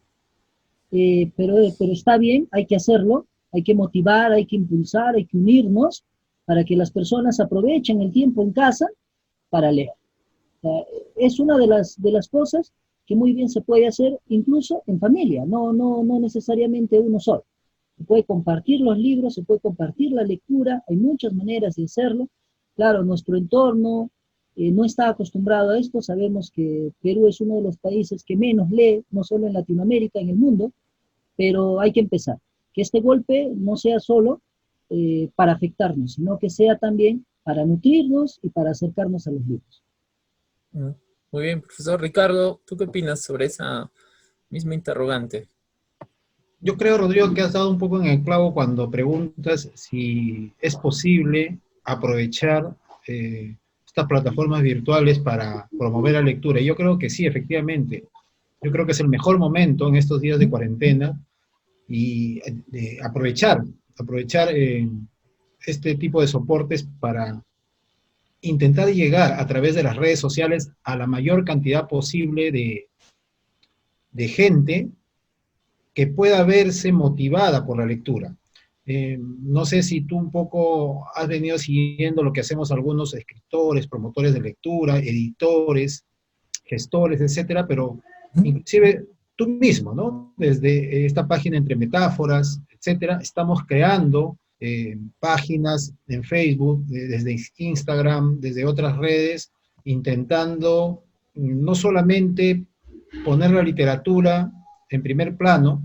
Pero está bien, hay que hacerlo, hay que motivar, hay que impulsar, hay que unirnos para que las personas aprovechen el tiempo en casa para leer. Es una de las cosas que muy bien se puede hacer incluso en familia, no necesariamente uno solo. Se puede compartir los libros, se puede compartir la lectura, hay muchas maneras de hacerlo. Claro, nuestro entorno no está acostumbrado a esto, sabemos que Perú es uno de los países que menos lee, no solo en Latinoamérica, en el mundo, pero hay que empezar. Que este golpe no sea solo para afectarnos, sino que sea también para nutrirnos y para acercarnos a los libros. Muy bien, profesor Ricardo, ¿tú qué opinas sobre esa misma interrogante? Yo creo, Rodrigo, que has dado un poco en el clavo cuando preguntas si es posible aprovechar estas plataformas virtuales para promover la lectura. Y yo creo que sí, efectivamente. Yo creo que es el mejor momento en estos días de cuarentena y de aprovechar este tipo de soportes para intentar llegar a través de las redes sociales a la mayor cantidad posible de gente que pueda verse motivada por la lectura. No sé si tú un poco has venido siguiendo lo que hacemos algunos escritores, promotores de lectura, editores, gestores, etcétera, pero inclusive tú mismo, ¿no? Desde esta página Entre Metáforas, etcétera, estamos creando páginas en Facebook, desde Instagram, desde otras redes, intentando no solamente poner la literatura en primer plano,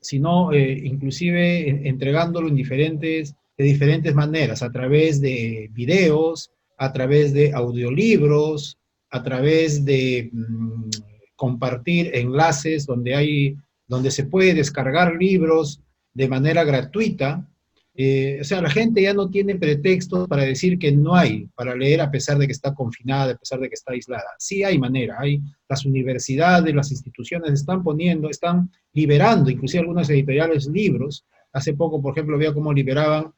sino inclusive entregándolo de diferentes maneras, a través de videos, a través de audiolibros, a través de compartir enlaces donde se puede descargar libros de manera gratuita. O sea, la gente ya no tiene pretextos para decir que no hay para leer a pesar de que está confinada, a pesar de que está aislada. Sí hay manera, las universidades, las instituciones están liberando, inclusive algunas editoriales, libros. Hace poco, por ejemplo, veía cómo liberaban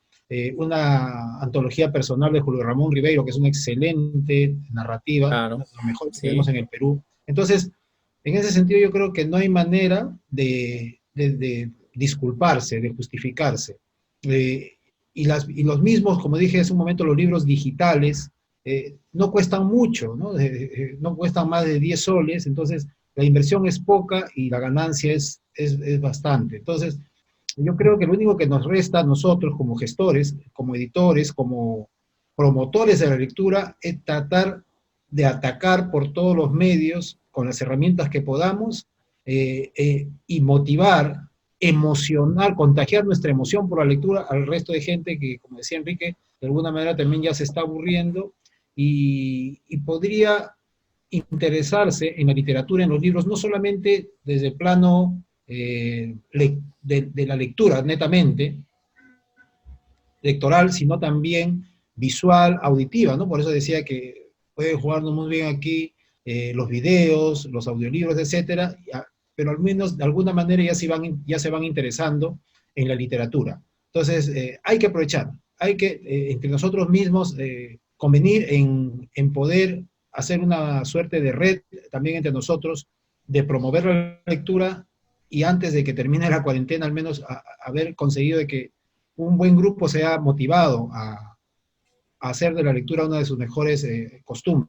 una antología personal de Julio Ramón Ribeiro, que es una excelente narrativa, Claro, una de las mejores que sí. tenemos en el Perú. Entonces, en ese sentido yo creo que no hay manera de disculparse, de justificarse. Eh, y los mismos, como dije hace un momento, los libros digitales no cuestan mucho, ¿no? No cuestan más de 10 soles, entonces la inversión es poca y la ganancia es bastante. Entonces, yo creo que lo único que nos resta a nosotros como gestores, como editores, como promotores de la lectura, es tratar de atacar por todos los medios, con las herramientas que podamos, y motivar, emocionar, contagiar nuestra emoción por la lectura al resto de gente que, como decía Enrique, de alguna manera también ya se está aburriendo y podría interesarse en la literatura, en los libros, no solamente desde el plano de la lectura netamente, lectoral, sino también visual, auditiva, ¿no? Por eso decía que puede jugarnos muy bien aquí los videos, los audiolibros, etcétera, pero al menos de alguna manera ya se van interesando en la literatura. Entonces, hay que aprovechar, hay que entre nosotros mismos convenir en poder hacer una suerte de red también entre nosotros, de promover la lectura y antes de que termine la cuarentena, al menos haber conseguido de que un buen grupo sea motivado a hacer de la lectura una de sus mejores costumbres,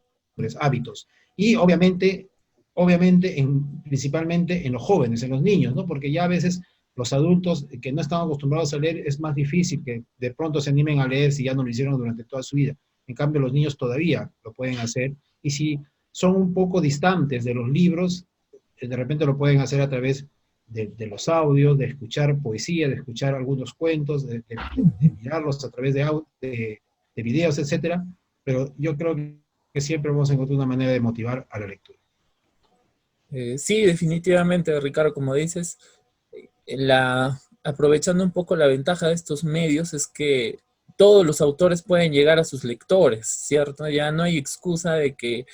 hábitos. Y obviamente principalmente en los jóvenes, en los niños, ¿no? Porque ya a veces los adultos que no están acostumbrados a leer es más difícil que de pronto se animen a leer si ya no lo hicieron durante toda su vida. En cambio, los niños todavía lo pueden hacer. Y si son un poco distantes de los libros, de repente lo pueden hacer a través de los audios, de escuchar poesía, de escuchar algunos cuentos, de mirarlos a través de videos, etcétera. Pero yo creo que siempre vamos a encontrar una manera de motivar a la lectura. Sí, definitivamente, Ricardo, como dices, aprovechando un poco la ventaja de estos medios es que todos los autores pueden llegar a sus lectores, ¿cierto? Ya no hay excusa de que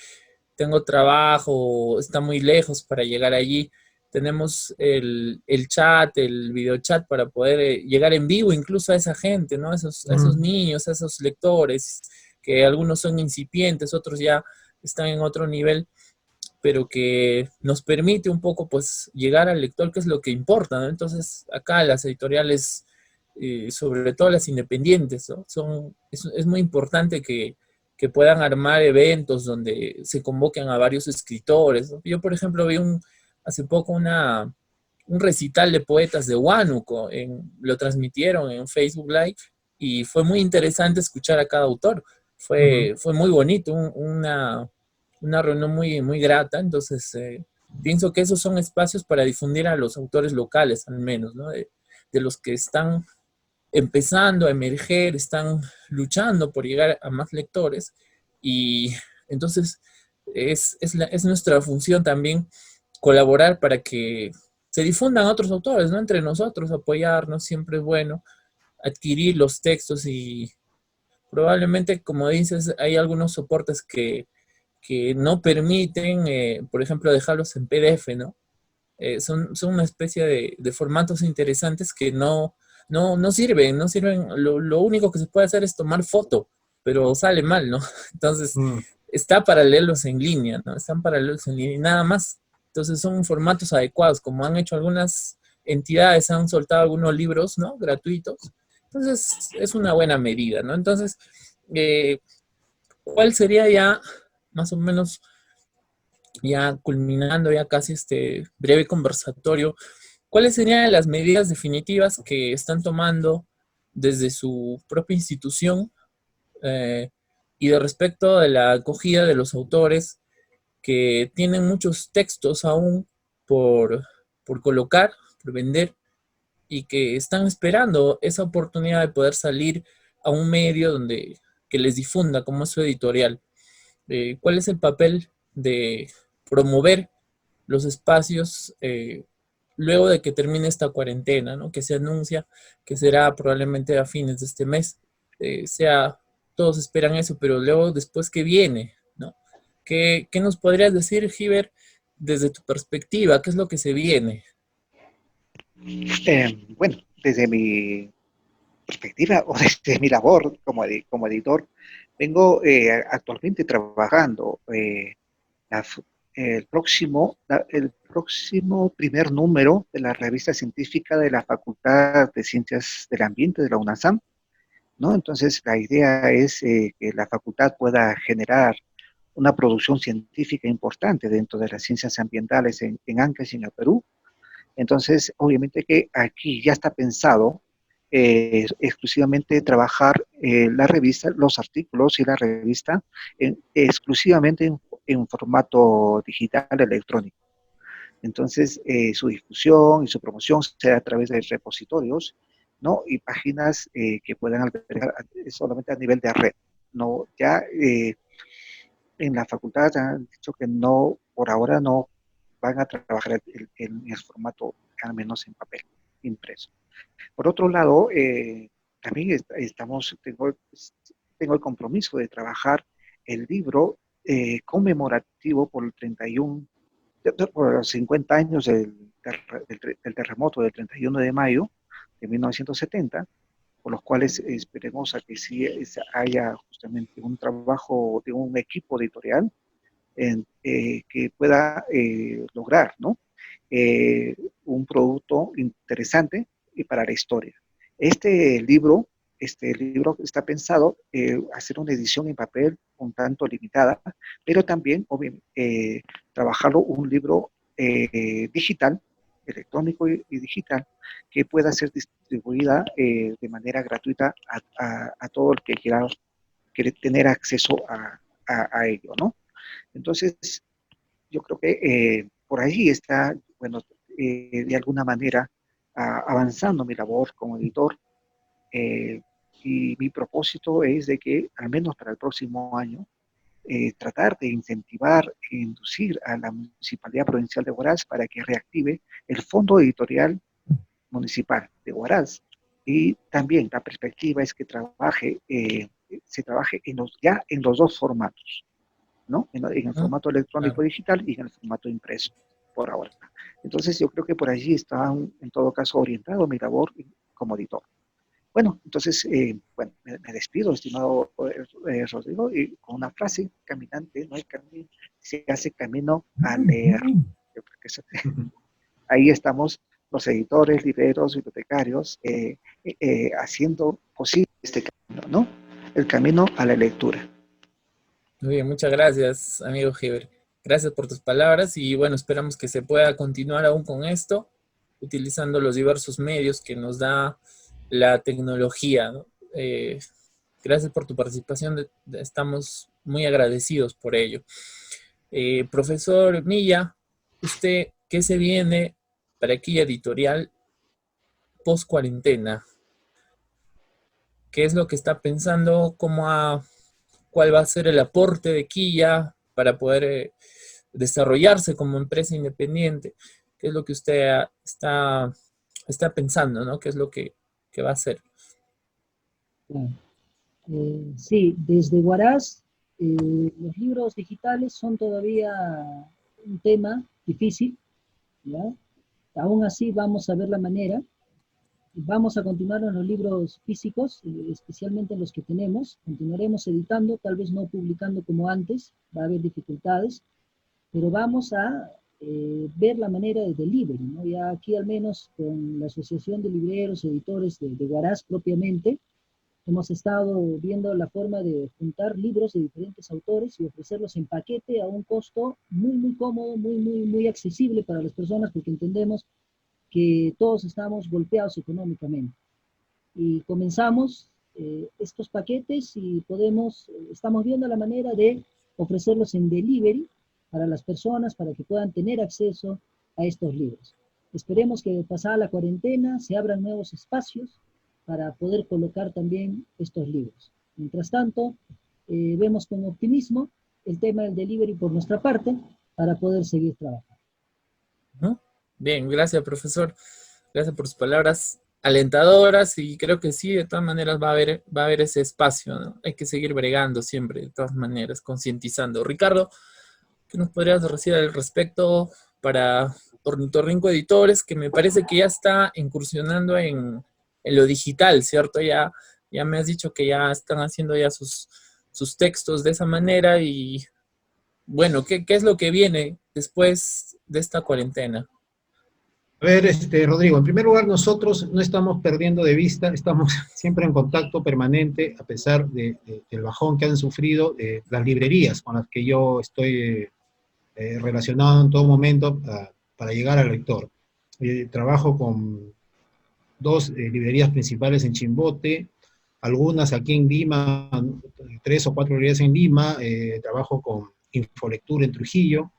tengo trabajo o está muy lejos para llegar allí. Tenemos el chat, el videochat para poder llegar en vivo incluso a esa gente, ¿no? A esos niños, a esos lectores, que algunos son incipientes, otros ya están en otro nivel, pero que nos permite un poco pues llegar al lector, que es lo que importa, ¿no? Entonces acá las editoriales, sobre todo las independientes, ¿no? Es muy importante que puedan armar eventos donde se convoquen a varios escritores, ¿no? Yo, por ejemplo, vi hace poco un recital de poetas de Huánuco, lo transmitieron en Facebook Live, y fue muy interesante escuchar a cada autor. Fue muy bonito, una reunión muy, muy grata. Entonces, pienso que esos son espacios para difundir a los autores locales, al menos, ¿no? De los que están empezando a emerger, están luchando por llegar a más lectores, y entonces es nuestra función también colaborar para que se difundan otros autores, ¿no? Entre nosotros, apoyarnos, siempre es bueno adquirir los textos, y probablemente, como dices, hay algunos soportes que no permiten, por ejemplo, dejarlos en PDF, ¿no? Son una especie de formatos interesantes que no sirven, no sirven. Lo único que se puede hacer es tomar foto, pero sale mal, ¿no? Entonces, está para leerlos en línea, ¿no? Están para leerlos en línea y nada más. Entonces, son formatos adecuados, como han hecho algunas entidades, han soltado algunos libros, ¿no? Gratuitos. Entonces, es una buena medida, ¿no? Entonces, ¿cuál sería ya, más o menos, ya culminando ya casi este breve conversatorio, cuáles serían las medidas definitivas que están tomando desde su propia institución, y de respecto de la acogida de los autores que tienen muchos textos aún por colocar, por vender, y que están esperando esa oportunidad de poder salir a un medio que les difunda como es su editorial. ¿Cuál es el papel de promover los espacios luego de que termine esta cuarentena, ¿no? Que se anuncia que será probablemente a fines de este mes? Todos esperan eso, pero luego después, ¿qué viene? ¿No? ¿Qué nos podrías decir, Giver, desde tu perspectiva? ¿Qué es lo que se viene? Bueno, desde mi perspectiva o desde mi labor como editor, vengo actualmente trabajando la el próximo primer número de la revista científica de la Facultad de Ciencias del Ambiente de la UNASAM, ¿no? Entonces, la idea es que la facultad pueda generar una producción científica importante dentro de las ciencias ambientales en Ancash y en el Perú. Entonces, obviamente que aquí ya está pensado exclusivamente trabajar la revista, los artículos y la revista exclusivamente en formato digital electrónico. Entonces, su difusión y su promoción será a través de repositorios, ¿no? Y páginas que puedan albergar solamente a nivel de red, ¿no? Ya en la facultad han dicho que no, por ahora no van a trabajar en el formato, al menos en papel, impreso. Por otro lado, también tengo el compromiso de trabajar el libro conmemorativo por el 31, por los 50 años del terremoto del 31 de mayo de 1970, por los cuales esperemos a que sí haya justamente un trabajo de un equipo editorial que pueda lograr, ¿no? Un producto interesante y para la historia. Este libro está pensado hacer una edición en papel un tanto limitada, pero también, obviamente, trabajarlo un libro digital, electrónico y digital, que pueda ser distribuida de manera gratuita a todo el que quiera tener acceso a ello, ¿no? Entonces, yo creo que por allí está, bueno, de alguna manera avanzando mi labor como editor, y mi propósito es de que, al menos para el próximo año, tratar de incentivar e inducir a la Municipalidad Provincial de Huaraz para que reactive el Fondo Editorial Municipal de Huaraz. Y también la perspectiva es que se trabaje ya en los dos formatos, ¿no? En el formato electrónico Claro. digital y en el formato impreso, por ahora. Entonces, yo creo que por allí está, en todo caso, orientado mi labor como editor. Bueno, entonces, bueno, me despido, estimado Rodrigo, y con una frase: caminante, no hay camino, se hace camino a leer. Yo creo que ahí estamos los editores, libreros, bibliotecarios, haciendo posible este camino, ¿no? El camino a la lectura. Muy bien, muchas gracias, amigo Giver. Gracias por tus palabras y bueno, esperamos que se pueda continuar aún con esto, utilizando los diversos medios que nos da la tecnología, ¿no? Gracias por tu participación, estamos muy agradecidos por ello. Profesor Milla, ¿usted qué se viene para aquella editorial post cuarentena? ¿Qué es lo que está pensando? ¿Cuál va a ser el aporte de Quilla para poder desarrollarse como empresa independiente? ¿Qué es lo que usted está pensando, ¿no? ¿Qué es lo que va a hacer? Claro. Sí, desde Huaraz, los libros digitales son todavía un tema difícil, ¿ya? Aún así vamos a ver la manera. Vamos a continuar en los libros físicos, especialmente en los que tenemos. Continuaremos editando, tal vez no publicando como antes, va a haber dificultades, pero vamos a ver la manera de delivery, ¿no? Ya aquí al menos con la Asociación de Libreros, Editores de Huaraz propiamente, hemos estado viendo la forma de juntar libros de diferentes autores y ofrecerlos en paquete a un costo muy, muy cómodo, muy, muy, muy accesible para las personas, porque entendemos que todos estamos golpeados económicamente. Y comenzamos estos paquetes y estamos viendo la manera de ofrecerlos en delivery para las personas, para que puedan tener acceso a estos libros. esperemos que pasada la cuarentena se abran nuevos espacios para poder colocar también estos libros. Mientras tanto, vemos con optimismo el tema del delivery por nuestra parte para poder seguir trabajando. ¿No? Bien, gracias, profesor. Gracias por sus palabras alentadoras, y creo que sí, de todas maneras va a haber ese espacio, ¿no? Hay que seguir bregando siempre, de todas maneras, concientizando. Ricardo, ¿qué nos podrías decir al respecto para Ornitorrinco Editores, que me parece que ya está incursionando en lo digital, ¿cierto? Ya me has dicho que ya están haciendo ya sus textos de esa manera, y bueno, ¿qué es lo que viene después de esta cuarentena? A ver, Rodrigo, en primer lugar, nosotros no estamos perdiendo de vista, estamos siempre en contacto permanente, a pesar del bajón que han sufrido las librerías con las que yo estoy relacionado en todo momento para llegar al lector. Trabajo con 2 librerías principales en Chimbote, algunas aquí en Lima, 3 o 4 librerías en Lima, trabajo con Infolectura en Trujillo,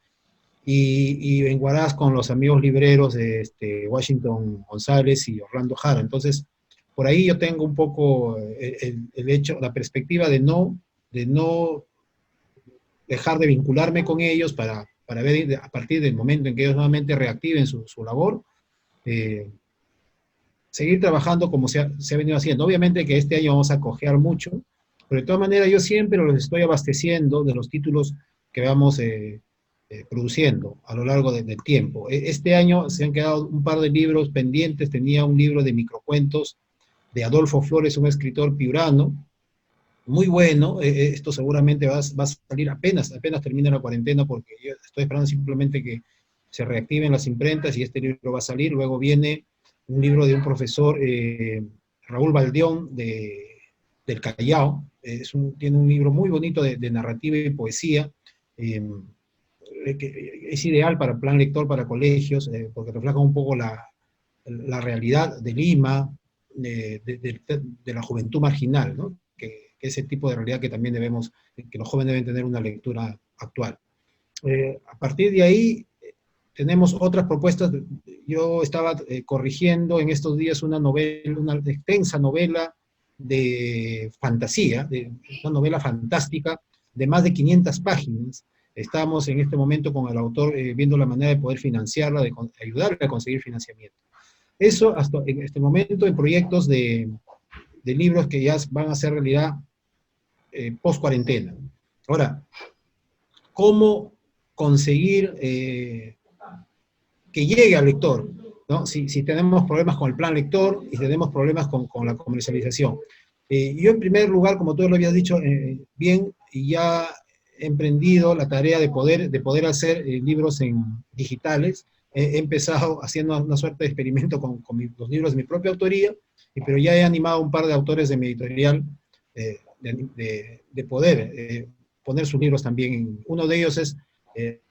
y en Huaraz con los amigos libreros de Washington González y Orlando Jara. Entonces, por ahí yo tengo un poco el hecho, la perspectiva de no dejar de vincularme con ellos para ver a partir del momento en que ellos nuevamente reactiven su labor, seguir trabajando como se ha venido haciendo. Obviamente que este año vamos a cojear mucho, pero de todas maneras yo siempre los estoy abasteciendo de los títulos que vamos produciendo a lo largo del tiempo. Este año se han quedado un par de libros pendientes. Tenía un libro de microcuentos de Adolfo Flores, un escritor piurano, muy bueno. Esto seguramente va a salir apenas termine la cuarentena, porque yo estoy esperando simplemente que se reactiven las imprentas y este libro va a salir. Luego viene un libro de un profesor, Raúl Baldeón, del Callao. Tiene un libro muy bonito de narrativa y poesía, que es ideal para plan lector, para colegios, porque refleja un poco la realidad de Lima, de la juventud marginal, ¿no? Que ese tipo de realidad que también que los jóvenes deben tener una lectura actual. A partir de ahí, tenemos otras propuestas. Yo estaba corrigiendo en estos días una extensa novela de fantasía, una novela fantástica de más de 500 páginas. Estamos en este momento con el autor viendo la manera de poder financiarla, de ayudarle a conseguir financiamiento. Eso hasta en este momento en proyectos de libros que ya van a ser realidad post-cuarentena. Ahora, ¿cómo conseguir que llegue al lector, ¿no? Si tenemos problemas con el plan lector y tenemos problemas con la comercialización. Yo en primer lugar, como tú lo habías dicho bien, ya he emprendido la tarea de poder hacer libros digitales. He empezado haciendo una suerte de experimento con los libros de mi propia autoría, pero ya he animado a un par de autores de mi editorial de poder poner sus libros también. Uno de ellos es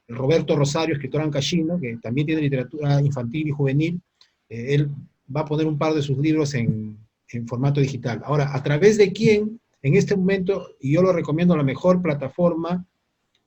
Roberto Rosario, escritor ancashino, que también tiene literatura infantil y juvenil. Él va a poner un par de sus libros en formato digital. Ahora, ¿a través de quién? En este momento, y yo lo recomiendo, la mejor plataforma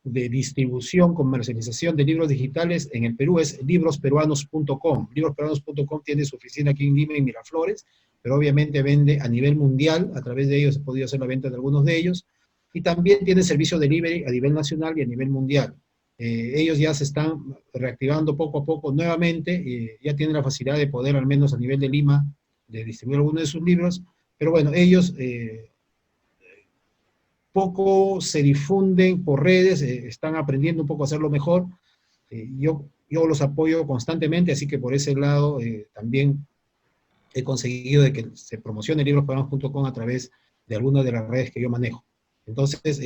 de distribución, comercialización de libros digitales en el Perú es librosperuanos.com. Librosperuanos.com tiene su oficina aquí en Lima y Miraflores, pero obviamente vende a nivel mundial. A través de ellos he podido hacer la venta de algunos de ellos, y también tiene servicio de delivery a nivel nacional y a nivel mundial. Ellos ya se están reactivando poco a poco nuevamente, ya tienen la facilidad de poder, al menos a nivel de Lima, de distribuir algunos de sus libros, pero bueno, ellos poco se difunden por redes, están aprendiendo un poco a hacerlo mejor. Yo los apoyo constantemente, así que por ese lado también he conseguido de que se promocione librosperuanos.com a través de algunas de las redes que yo manejo. Entonces,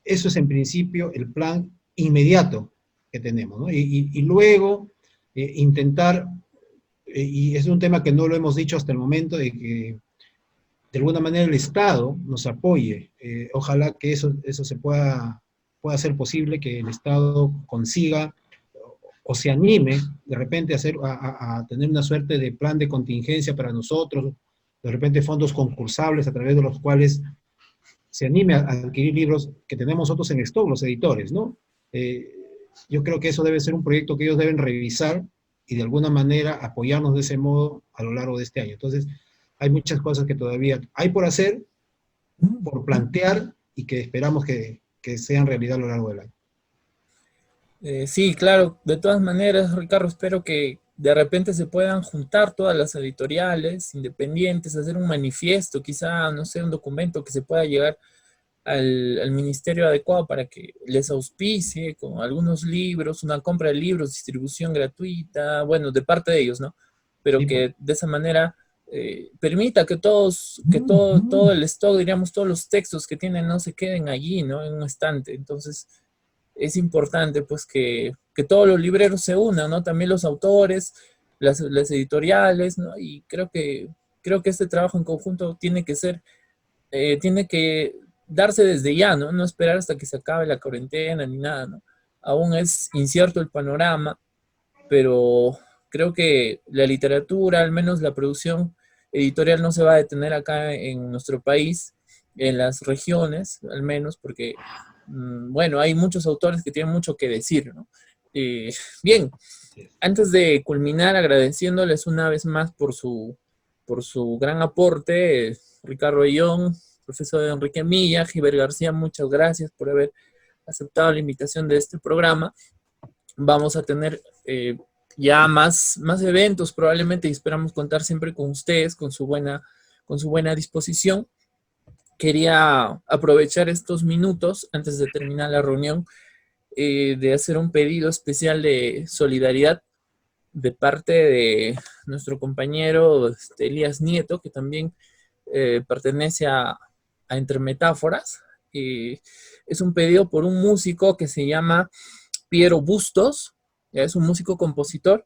eso es en principio el plan inmediato que tenemos, ¿no? Y luego intentar, y es un tema que no lo hemos dicho hasta el momento, de que de alguna manera el Estado nos apoye. Ojalá que eso se pueda ser posible, que el Estado consiga o se anime de repente a tener una suerte de plan de contingencia para nosotros, de repente fondos concursables a través de los cuales se anime a adquirir libros que tenemos nosotros en stock, los editores, ¿no? Yo creo que eso debe ser un proyecto que ellos deben revisar, y de alguna manera apoyarnos de ese modo a lo largo de este año. Entonces, hay muchas cosas que todavía hay por hacer, por plantear y que esperamos que sean realidad a lo largo del año. Sí, claro, de todas maneras, Ricardo, espero que de repente se puedan juntar todas las editoriales independientes, hacer un manifiesto, quizá, no sé, un documento que se pueda llegar al ministerio adecuado para que les auspicie con algunos libros, una compra de libros, distribución gratuita, bueno, de parte de ellos, ¿no? Pero Sí, que de esa manera permita que todo el stock, diríamos, todos los textos que tienen no se queden allí, ¿no? En un estante. Entonces, es importante pues que todos los libreros se unan, ¿no? También los autores, las editoriales, ¿no? Y creo que este trabajo en conjunto tiene que darse desde ya, ¿no? No esperar hasta que se acabe la cuarentena ni nada, ¿no? Aún es incierto el panorama, pero creo que la literatura, al menos la producción editorial, no se va a detener acá en nuestro país, en las regiones, al menos, porque, bueno, hay muchos autores que tienen mucho que decir, ¿no? Bien, antes de culminar, agradeciéndoles una vez más por su gran aporte, Ricardo Ayllón, profesor Enrique Milla, Giver García, muchas gracias por haber aceptado la invitación de este programa. Vamos a tener ya más eventos probablemente y esperamos contar siempre con ustedes, con su buena disposición. Quería aprovechar estos minutos antes de terminar la reunión de hacer un pedido especial de solidaridad de parte de nuestro compañero Elías Nieto, que también pertenece a Entre Metáforas. Es un pedido por un músico que se llama Piero Bustos, ya es un músico compositor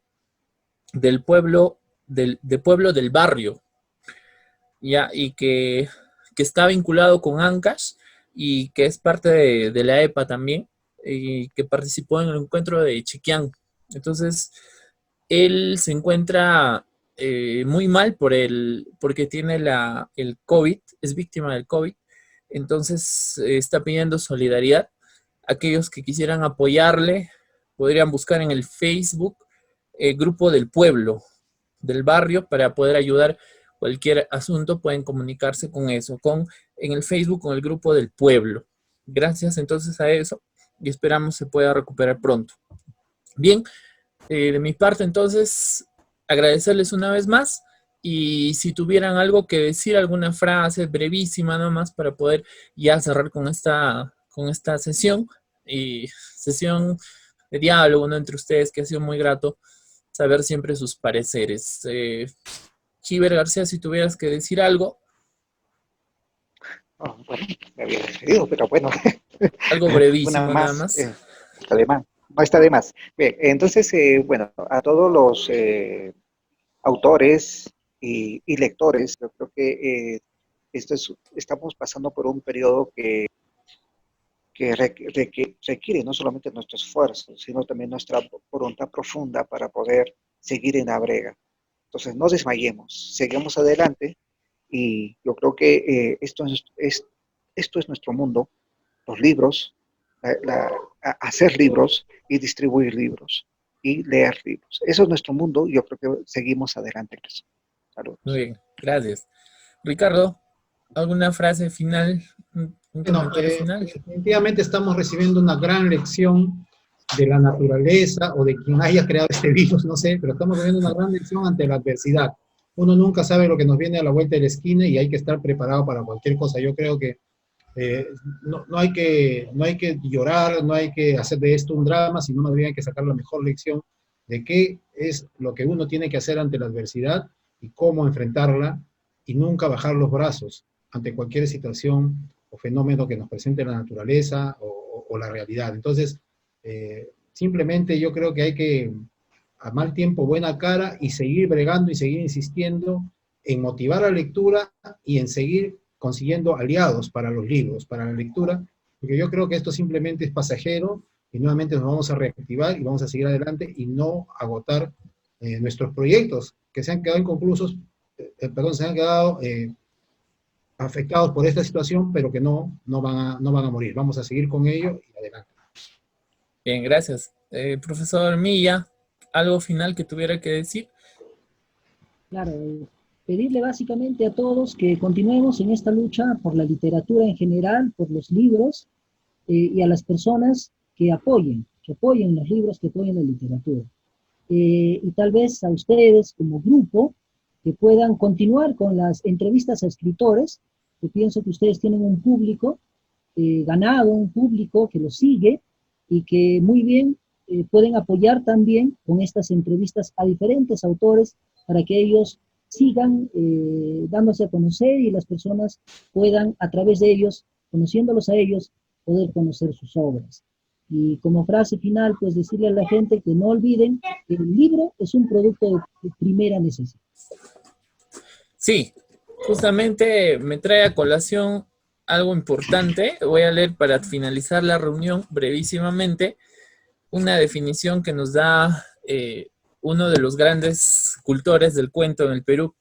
del pueblo del barrio, ya, y que está vinculado con Ancash y que es parte de la EPA también, y que participó en el encuentro de Chiquián. Entonces, él se encuentra muy mal porque tiene el COVID, es víctima del COVID, entonces está pidiendo solidaridad. Aquellos que quisieran apoyarle podrían buscar en el Facebook Grupo del Pueblo, del barrio, para poder ayudar cualquier asunto, pueden comunicarse con eso, en el Facebook con el Grupo del Pueblo. Gracias entonces a eso y esperamos se pueda recuperar pronto. Bien, de mi parte entonces agradecerles una vez más y si tuvieran algo que decir, alguna frase brevísima nomás para poder ya cerrar con esta sesión sesión de diálogo, ¿no? Entre ustedes, que ha sido muy grato saber siempre sus pareceres. Giver García, si tuvieras que decir algo. Oh, bueno, me había despedido, pero bueno. Algo Una brevísimo nada más, más. está de más. No está de más. Bien, entonces, bueno, a todos los autores y lectores, yo creo que estamos pasando por un periodo que requiere no solamente nuestro esfuerzo, sino también nuestra voluntad profunda para poder seguir en la brega. Entonces, no desmayemos, seguimos adelante y yo creo que esto es nuestro mundo, los libros, hacer libros y distribuir libros y leer libros. Eso es nuestro mundo y yo creo que seguimos adelante en eso. Saludos. Muy bien, gracias. Ricardo, ¿alguna frase final? ¿Un comentario final? Definitivamente estamos recibiendo una gran lección de la naturaleza o de quien haya creado este virus, no sé, pero estamos recibiendo una gran lección ante la adversidad. Uno nunca sabe lo que nos viene a la vuelta de la esquina y hay que estar preparado para cualquier cosa. Yo creo que no hay que llorar, no hay que hacer de esto un drama, sino más bien hay que sacar la mejor lección de qué es lo que uno tiene que hacer ante la adversidad y cómo enfrentarla y nunca bajar los brazos ante cualquier situación o fenómeno que nos presente la naturaleza o la realidad. Entonces, simplemente yo creo que hay que, a mal tiempo, buena cara, y seguir bregando y seguir insistiendo en motivar la lectura y en seguir consiguiendo aliados para los libros, para la lectura, porque yo creo que esto simplemente es pasajero y nuevamente nos vamos a reactivar y vamos a seguir adelante y no agotar nuestros proyectos que se han quedado inconclusos, se han quedado afectados por esta situación, pero que no van a morir. Vamos a seguir con ello y adelante. Bien, gracias. Profesor Milla, ¿Algo final que tuviera que decir? Claro, pedirle básicamente a todos que continuemos en esta lucha por la literatura en general, por los libros, y a las personas que apoyen los libros, que apoyen la literatura. Y tal vez a ustedes como grupo, que puedan continuar con las entrevistas a escritores, que pienso que ustedes tienen un público ganado, un público que los sigue y que muy bien pueden apoyar también con estas entrevistas a diferentes autores para que ellos sigan dándose a conocer y las personas puedan a través de ellos, conociéndolos a ellos, poder conocer sus obras. Y como frase final, pues decirle a la gente que no olviden que el libro es un producto de primera necesidad. Sí, justamente me trae a colación algo importante. Voy a leer para finalizar la reunión brevísimamente una definición que nos da uno de los grandes cultores del cuento en el Perú,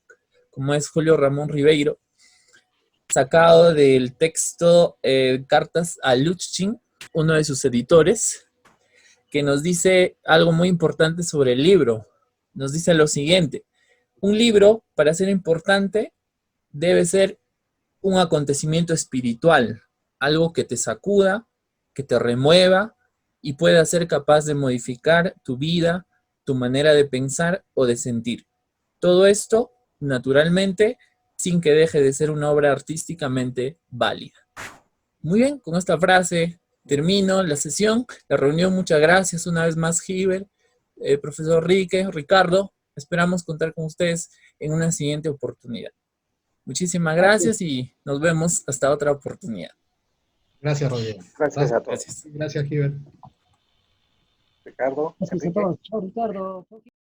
como es Julio Ramón Ribeiro, sacado del texto Cartas a Luchín, uno de sus editores, que nos dice algo muy importante sobre el libro. Nos dice lo siguiente: un libro, para ser importante, debe ser un acontecimiento espiritual, algo que te sacuda, que te remueva y pueda ser capaz de modificar tu vida, tu manera de pensar o de sentir. Todo esto, naturalmente, sin que deje de ser una obra artísticamente válida. Muy bien, con esta frase termino la sesión, la reunión. Muchas gracias una vez más, Giver, profesor Ricardo. Esperamos contar con ustedes en una siguiente oportunidad. Muchísimas gracias y nos vemos hasta otra oportunidad. Gracias, Rodrigo. Gracias a todos. Gracias. Gracias, Giver. Ricardo, Gracias a Enrique. todos. Chao, Ricardo. Chao.